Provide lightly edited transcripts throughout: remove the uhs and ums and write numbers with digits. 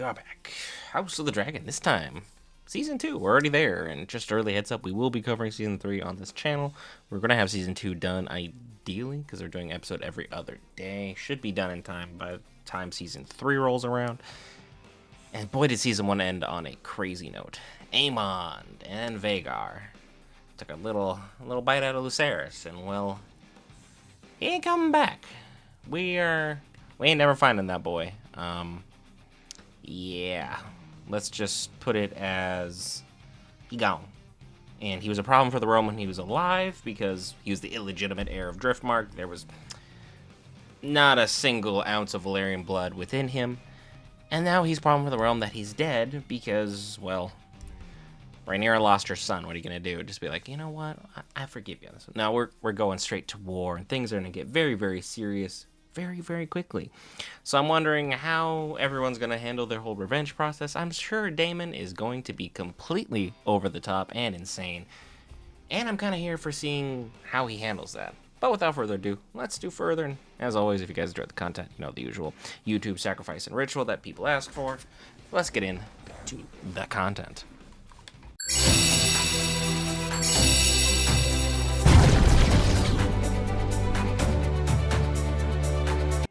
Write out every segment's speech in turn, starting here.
are back. House of the Dragon, this time. Season 2, we're already there, and just early heads up, we will be covering Season 3 on this channel. We're going to have Season 2 done, ideally, because they're doing episode every other day. Should be done in time by the time Season 3 rolls around. And boy, did Season 1 end on a crazy note. Aemon and Vhagar took a little bite out of Lucerys, and well, he ain't coming back. We ain't never finding that boy. Yeah, let's just put it as he gone. And he was a problem for the realm when he was alive because he was the illegitimate heir of Driftmark. There was not a single ounce of Valyrian blood within him. And now he's a problem for the realm that he's dead because, well, Rhaenyra lost her son. What are you going to do? Just be like, you know what? I forgive you. Now we're going straight to war, and things are going to get very, very serious very, very quickly. So I'm wondering how everyone's going to handle their whole revenge process. I'm sure Daemon is going to be completely over the top and insane. And I'm kind of here for seeing how he handles that. But without further ado, let's do further. And as always, if you guys enjoyed the content, you know the usual YouTube sacrifice and ritual that people ask for. Let's get into the content.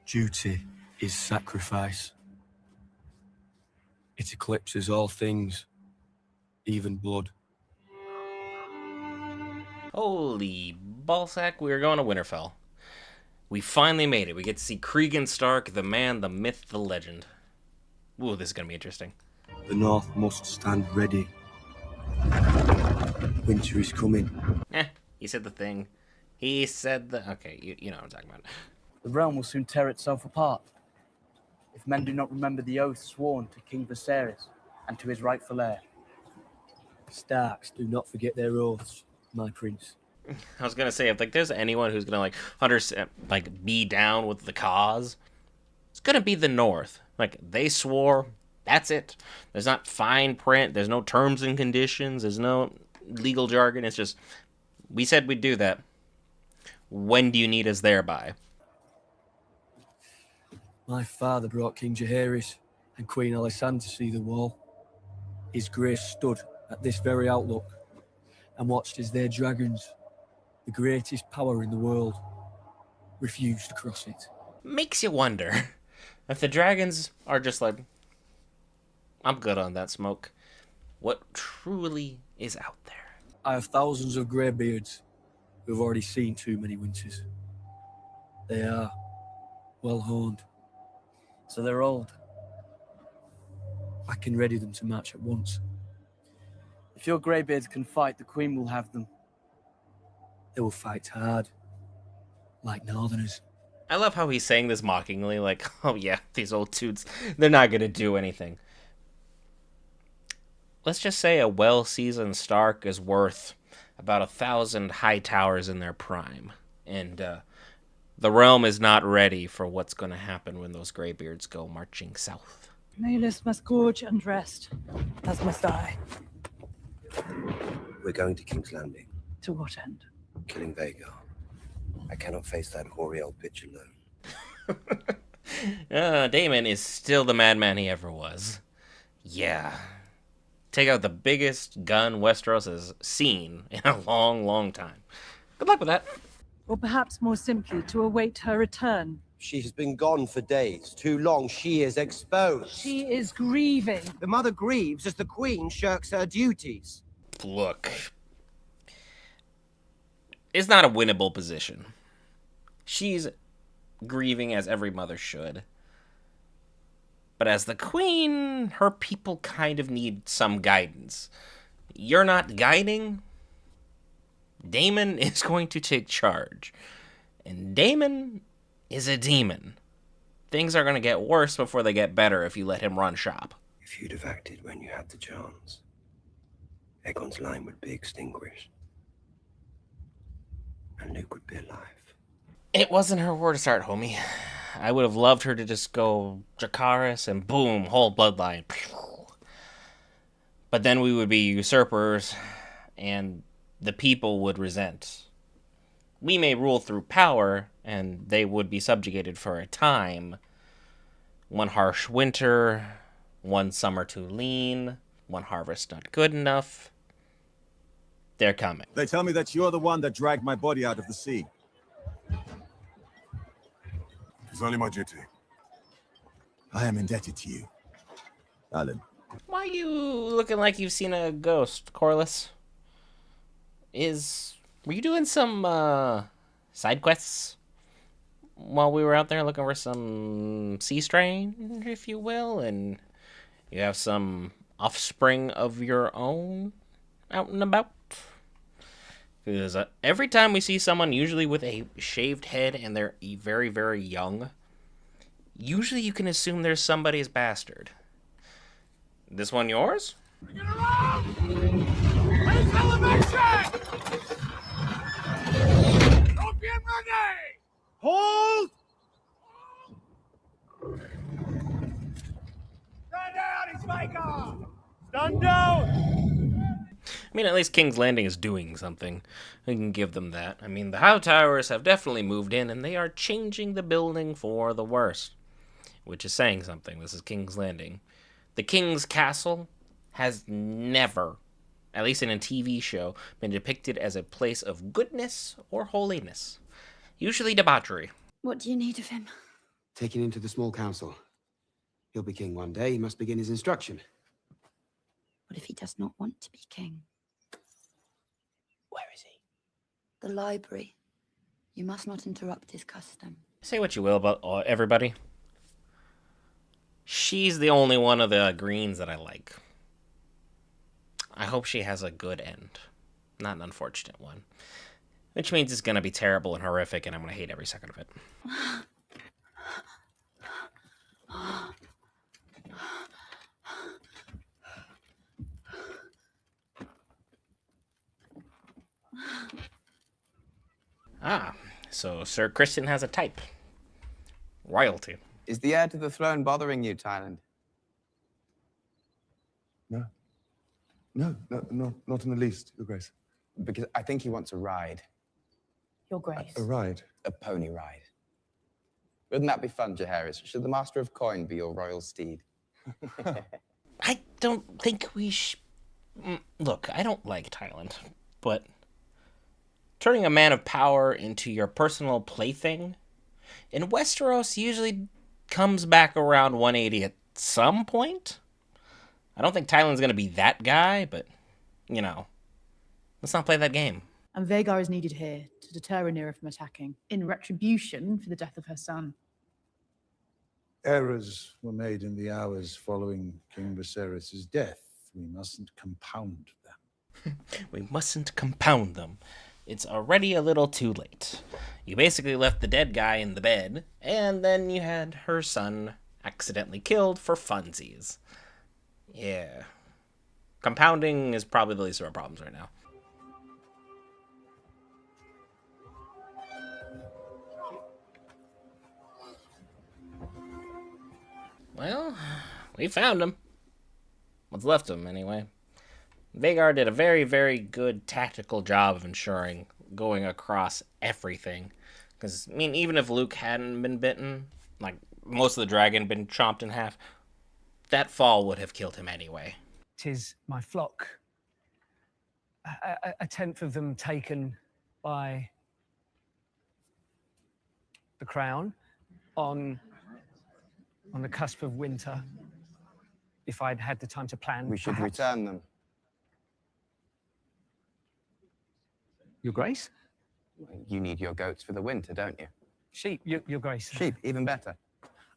Duty is sacrifice. It eclipses all things, even blood. Holy ballsack, we are going to Winterfell. We finally made it. We get to see Cregan Stark, the man, the myth, the legend. Ooh, this is going to be interesting. The North must stand ready. Winter is coming. He said the thing. He said the... Okay, you know what I'm talking about. The realm will soon tear itself apart. If men do not remember the oath sworn to King Viserys and to his rightful heir. Starks do not forget their oaths, my prince. I was gonna say, if there's anyone who's gonna be down with the cause, it's gonna be the North. They swore, that's it. There's not fine print, there's no terms and conditions, there's no legal jargon. It's just, we said we'd do that. When do you need us there by? My father brought King Jaehaerys and Queen Alysanne to see the wall. His grace stood at this very outlook and watched as their dragons, the greatest power in the world, refused to cross it. Makes you wonder if the dragons are just like, I'm good on that smoke. What truly is out there? I have thousands of greybeards who have already seen too many winters. They are well-honed. So they're old. I can ready them to march at once. If your greybeards can fight, the Queen will have them. They will fight hard, like Northerners. I love how he's saying this mockingly, like, oh yeah, these old dudes, they're not gonna do anything. Let's just say a well-seasoned Stark is worth about 1,000 high towers in their prime. And, the realm is not ready for what's going to happen when those greybeards go marching south. Malus must gorge and rest, as must I. We're going to King's Landing. To what end? Killing Vhagar. I cannot face that hoary old bitch alone. Daemon is still the madman he ever was. Yeah. Take out the biggest gun Westeros has seen in a long, long time. Good luck with that. Or perhaps more simply, to await her return. She has been gone for days. Too long. She is exposed. She is grieving. The mother grieves as the queen shirks her duties. Look. It's not a winnable position. She's grieving as every mother should. But as the queen, her people kind of need some guidance. You're not guiding? Daemon is going to take charge. And Daemon is a demon. Things are going to get worse before they get better if you let him run shop. If you'd have acted when you had the chance, Aegon's line would be extinguished. And Luke would be alive. It wasn't her war to start, homie. I would have loved her to just go Dracarys and boom, whole bloodline. But then we would be usurpers, and the people would resent. We may rule through power, and they would be subjugated for a time. One harsh winter, one summer too lean, one harvest not good enough. They're coming. They tell me that you're the one that dragged my body out of the sea. It's only my duty. I am indebted to you, Alan. Why are you looking like you've seen a ghost, Corliss? Were you doing some side quests while we were out there looking for some sea strain, if you will, and you have some offspring of your own out and about? Because every time we see someone, usually with a shaved head and they're very, very young, usually you can assume there's somebody's bastard. This one yours? Bring it around! Raise elevation! Opium ready! Hold! Stand down, he's Vhagar! Stand down! I mean, at least King's Landing is doing something. We can give them that. I mean, the Howe Towers have definitely moved in, and they are changing the building for the worse. Which is saying something. This is King's Landing. The King's Castle has never, at least in a TV show, been depicted as a place of goodness or holiness. Usually debauchery. What do you need of him? Take him into the small council. He'll be king one day. He must begin his instruction. What if he does not want to be king? Where is he? The library. You must not interrupt his custom. Say what you will about everybody. She's the only one of the greens that I like. I hope she has a good end, not an unfortunate one. Which means it's going to be terrible and horrific, and I'm going to hate every second of it. So Sir Christian has a type. Royalty. Is the heir to the throne bothering you, Tyland? No, not in the least, Your Grace. Because I think he wants a ride. Your Grace. A ride? A pony ride. Wouldn't that be fun, Jaehaerys? Should the Master of Coin be your royal steed? I don't think we Look, I don't like Thailand, but turning a man of power into your personal plaything in Westeros usually comes back around 180 at some point. I don't think Thailand's going to be that guy, but, you know, let's not play that game. And Vhagar is needed here to deter Rhaenyra from attacking, in retribution for the death of her son. Errors were made in the hours following King Viserys' death. We mustn't compound them. We mustn't compound them. It's already a little too late. You basically left the dead guy in the bed, and then you had her son accidentally killed for funsies. Yeah. Compounding is probably the least of our problems right now. Well, we found him. What's left of him, anyway. Vhagar did a very, very good tactical job of ensuring going across everything. Because, I mean, even if Luke hadn't been bitten, like, most of the dragon been chomped in half, that fall would have killed him anyway. 'Tis my flock. A tenth of them taken by the crown on the cusp of winter. If I'd had the time to plan, We should perhaps. return them. Your Grace? You need your goats for the winter, don't you? Sheep, Your Grace. Sheep, even better.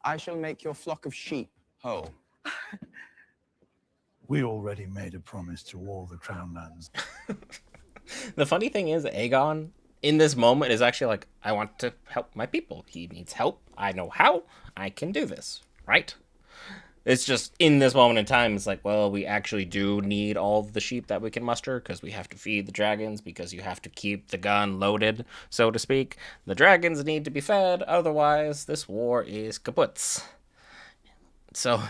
I shall make your flock of sheep whole. We already made a promise to all the Crown lands. The funny thing is, Aegon, in this moment, is actually like, I want to help my people. He needs help. I know how. I can do this, right? It's just, in this moment in time, it's like, well, we actually do need all the sheep that we can muster, because we have to feed the dragons, because you have to keep the gun loaded, so to speak. The dragons need to be fed, otherwise this war is kaput. So,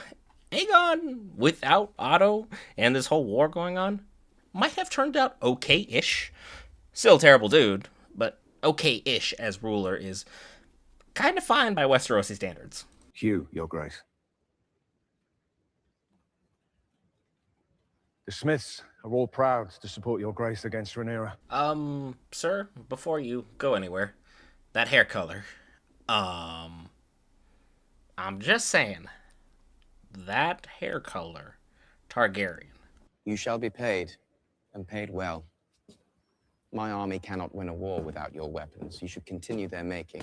Aegon, without Otto, and this whole war going on, might have turned out okay-ish. Still a terrible dude, but okay-ish as ruler is kind of fine by Westerosi standards. Hugh, Your Grace. The Smiths are all proud to support your grace against Rhaenyra. Sir, before you go anywhere, that hair color, I'm just saying, that hair color, Targaryen. You shall be paid, and paid well. My army cannot win a war without your weapons. You should continue their making.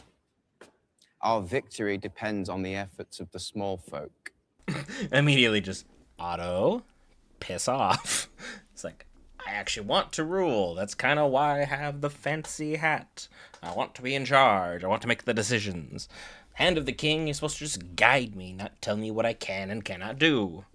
Our victory depends on the efforts of the small folk. Immediately just, Otto, piss off. It's like, I actually want to rule. That's kind of why I have the fancy hat. I want to be in charge. I want to make the decisions. Hand of the king, you're supposed to just guide me, not tell me what I can and cannot do.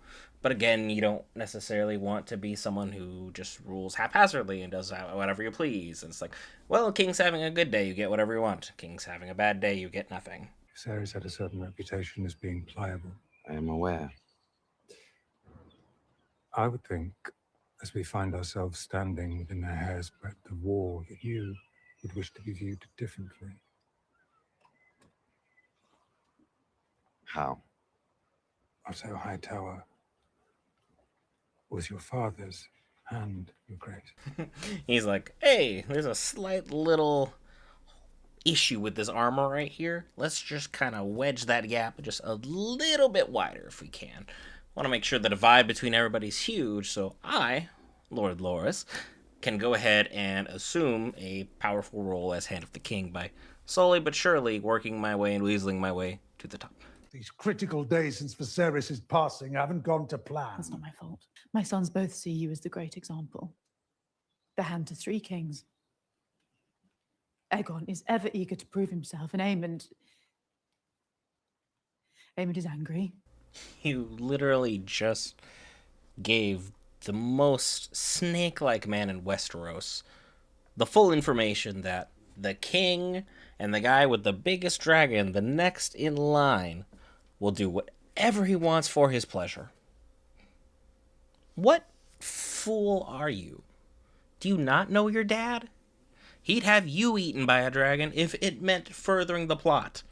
But again, you don't necessarily want to be someone who just rules haphazardly and does whatever you please. And it's like, well, king's having a good day, you get whatever you want. King's having a bad day, you get nothing. Viserys had a certain reputation as being pliable. I am aware. I would think, as we find ourselves standing within a hair's breadth of war, that you would wish to be viewed differently. How? Otto Hightower was your father's and your grace. He's like, hey, there's a slight little issue with this armor right here. Let's just kind of wedge that gap just a little bit wider if we can. Want to make sure the divide between everybody's huge, so I, Lord Loras, can go ahead and assume a powerful role as Hand of the King by slowly but surely working my way and weaseling my way to the top. These critical days since Viserys' passing haven't gone to plan. That's not my fault. My sons both see you as the great example. The hand to 3 kings. Aegon is ever eager to prove himself, and Aemond is angry. You literally just gave the most snake-like man in Westeros the full information that the king and the guy with the biggest dragon, the next in line, will do whatever he wants for his pleasure. What fool are you? Do you not know your dad? He'd have you eaten by a dragon if it meant furthering the plot.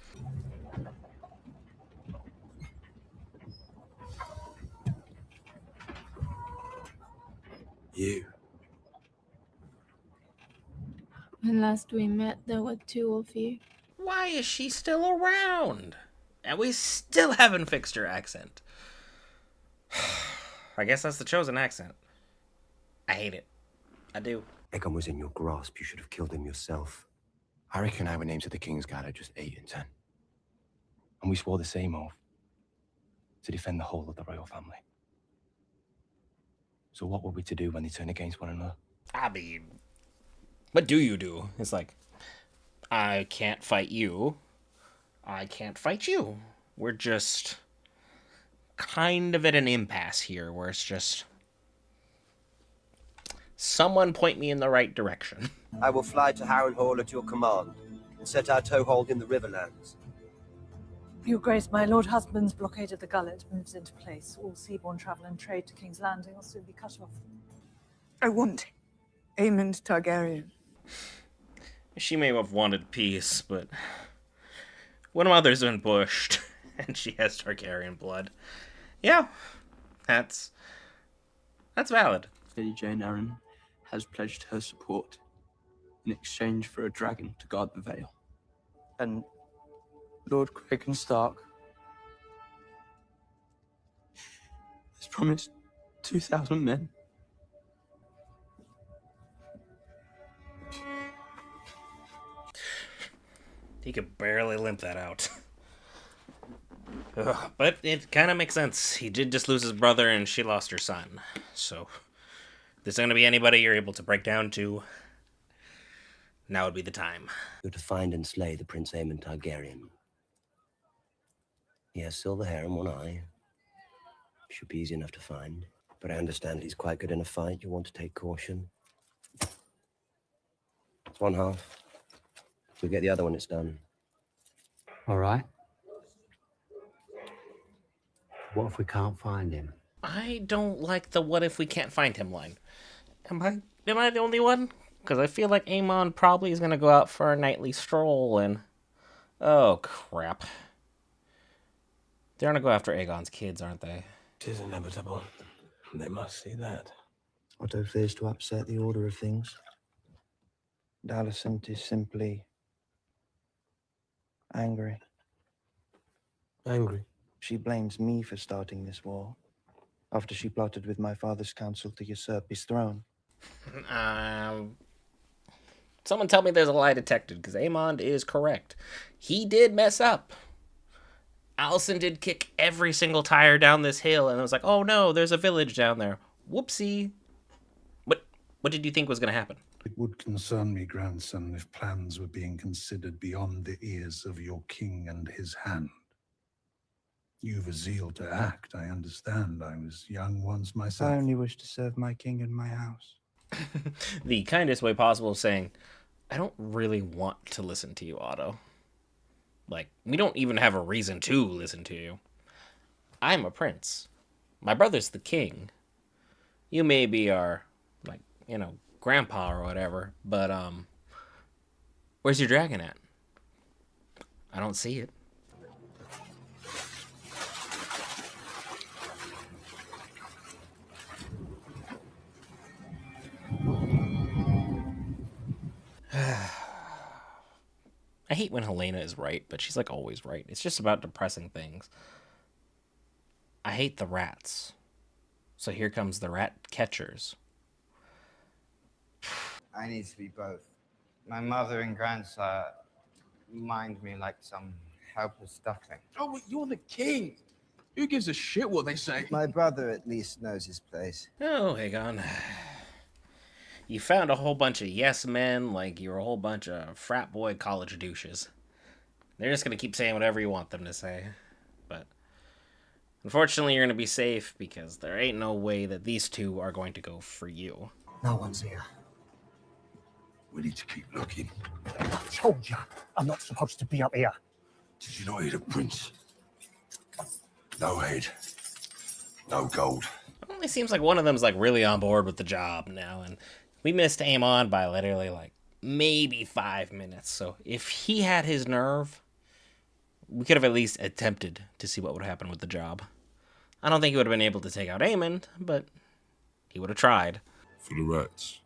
You. When last we met, there were 2 of you. Why is she still around? And we still haven't fixed her accent. I guess that's the chosen accent. I hate it. I do. Aegon was in your grasp. You should have killed him yourself. I reckon our names of the King's Guard are just 8 and 10. And we swore the same oath to defend the whole of the royal family. So what were we to do when they turn against one another? I mean, what do you do? It's like, I can't fight you. I can't fight you. We're just kind of at an impasse here where it's just, someone point me in the right direction. I will fly to Harrenhal at your command and set our toehold in the Riverlands. Your Grace, my Lord Husband's blockade of the Gullet moves into place. All seaborne travel and trade to King's Landing will soon be cut off. I want Aemond Targaryen. She may have wanted peace, but when a mother's been pushed and she has Targaryen blood, yeah, that's valid. Lady Jane Arryn has pledged her support in exchange for a dragon to guard the Vale. And Lord Cragen Stark has promised 2,000 men. He could barely limp that out. Ugh, but it kind of makes sense. He did just lose his brother and she lost her son. So, if there's going to be anybody you're able to break down to, now would be the time. You're to find and slay the Prince Aemon Targaryen. He has silver hair and one eye. Should be easy enough to find. But I understand he's quite good in a fight. You want to take caution. It's one half. If we get the other one, it's done. All right. What if we can't find him? I don't like the what if we can't find him line. Am I the only one? Because I feel like Aemon probably is going to go out for a nightly stroll and... Oh, crap. They're going to go after Aegon's kids, aren't they? It is inevitable. They must see that. Otto fears to upset the order of things. Alicent is simply angry. Angry? She blames me for starting this war, after she plotted with my father's council to usurp his throne. Someone tell me there's a lie detected, because Aemond is correct. He did mess up. Alicent did kick every single tire down this hill, and it was like, oh no, there's a village down there. Whoopsie. What did you think was going to happen? It would concern me, grandson, if plans were being considered beyond the ears of your king and his hand. You've a zeal to act, I understand. I was young once myself. I only wish to serve my king and my house. The kindest way possible of saying, I don't really want to listen to you, Otto. Like, we don't even have a reason to listen to you. I'm a prince. My brother's the king. You may be our, grandpa or whatever, but, where's your dragon at? I don't see it. I hate when Helena is right, but she's like always right. It's just about depressing things. I hate the rats. So here comes the rat catchers. I need to be both. My mother and grandsire mind me like some helpless duckling. Oh, but you're the king. Who gives a shit what they say? My brother at least knows his place. Oh, Hagon. You found a whole bunch of yes men like you're a whole bunch of frat boy college douches. They're just going to keep saying whatever you want them to say. But unfortunately, you're going to be safe because there ain't no way that these two are going to go for you. No one's here. We need to keep looking. I've told you, I'm not supposed to be up here. Did you not hear the prince? No head. No gold. It only seems like one of them's like really on board with the job now, and we missed Aemon by literally like maybe 5 minutes. So if he had his nerve, we could have at least attempted to see what would happen with the job. I don't think he would have been able to take out Aemon, but he would have tried. For the rats.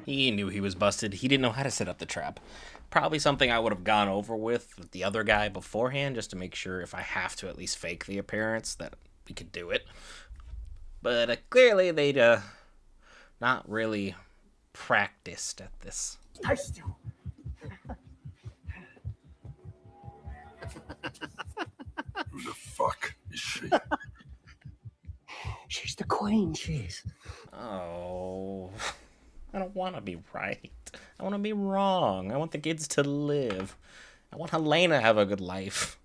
He knew he was busted. He didn't know how to set up the trap. Probably something I would have gone over with the other guy beforehand, just to make sure if I have to at least fake the appearance that we could do it. But clearly they'd not really practiced at this. Stay still. Who the fuck is she? She's the queen, she is. Oh, I don't want to be right. I want to be wrong. I want the kids to live. I want Helena to have a good life.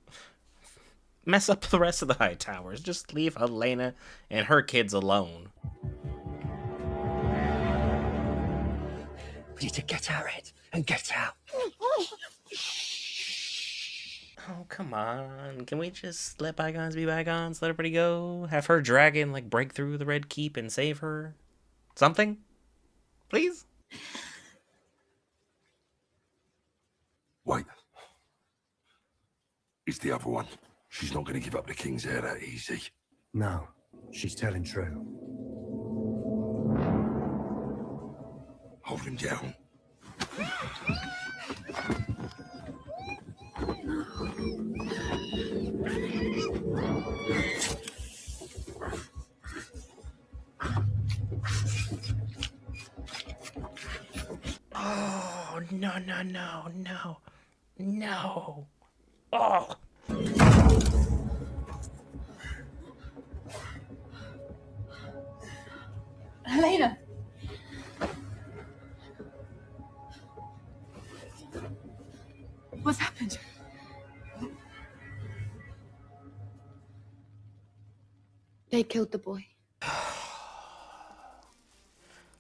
Mess up the rest of the High Towers. Just leave Helena and her kids alone. We need to get our head and get out. Oh, come on. Can we just let bygones be bygones? Let everybody go? Have her dragon, break through the Red Keep and save her? Something? Please? Wait. It's the other one. She's not going to give up the king's heir that easy. No, she's telling true. Hold him down. Oh, no, no, no, no. No. Oh. Helena! What's happened? They killed the boy.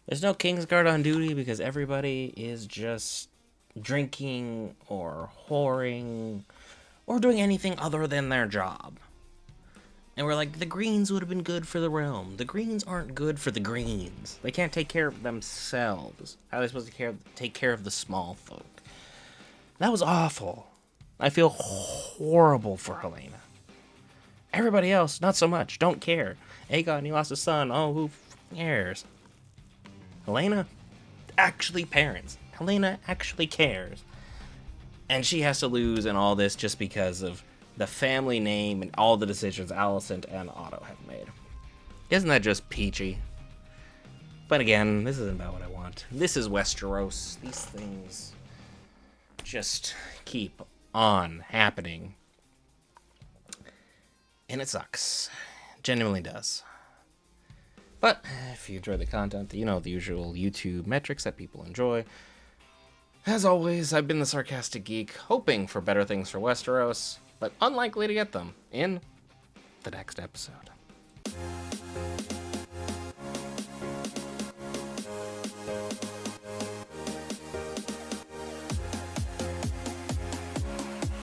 There's no Kingsguard on duty because everybody is just drinking or whoring or doing anything other than their job. And we're like, the Greens would have been good for the realm. The Greens aren't good for the Greens. They can't take care of themselves. How are they supposed to take care of the small folk? That was awful. I feel horrible for Helena. Everybody else, not so much. Don't care. Aegon, he lost a son. Oh, who cares? Helena actually parents. Helena actually cares. And she has to lose in all this just because of the family name and all the decisions Alicent and Otto have made. Isn't that just peachy? But again, this isn't about what I want. This is Westeros. These things just keep on happening. And it sucks. Genuinely does. But if you enjoy the content, you know the usual YouTube metrics that people enjoy. As always, I've been the Sarcastic Geek, hoping for better things for Westeros, but unlikely to get them in the next episode.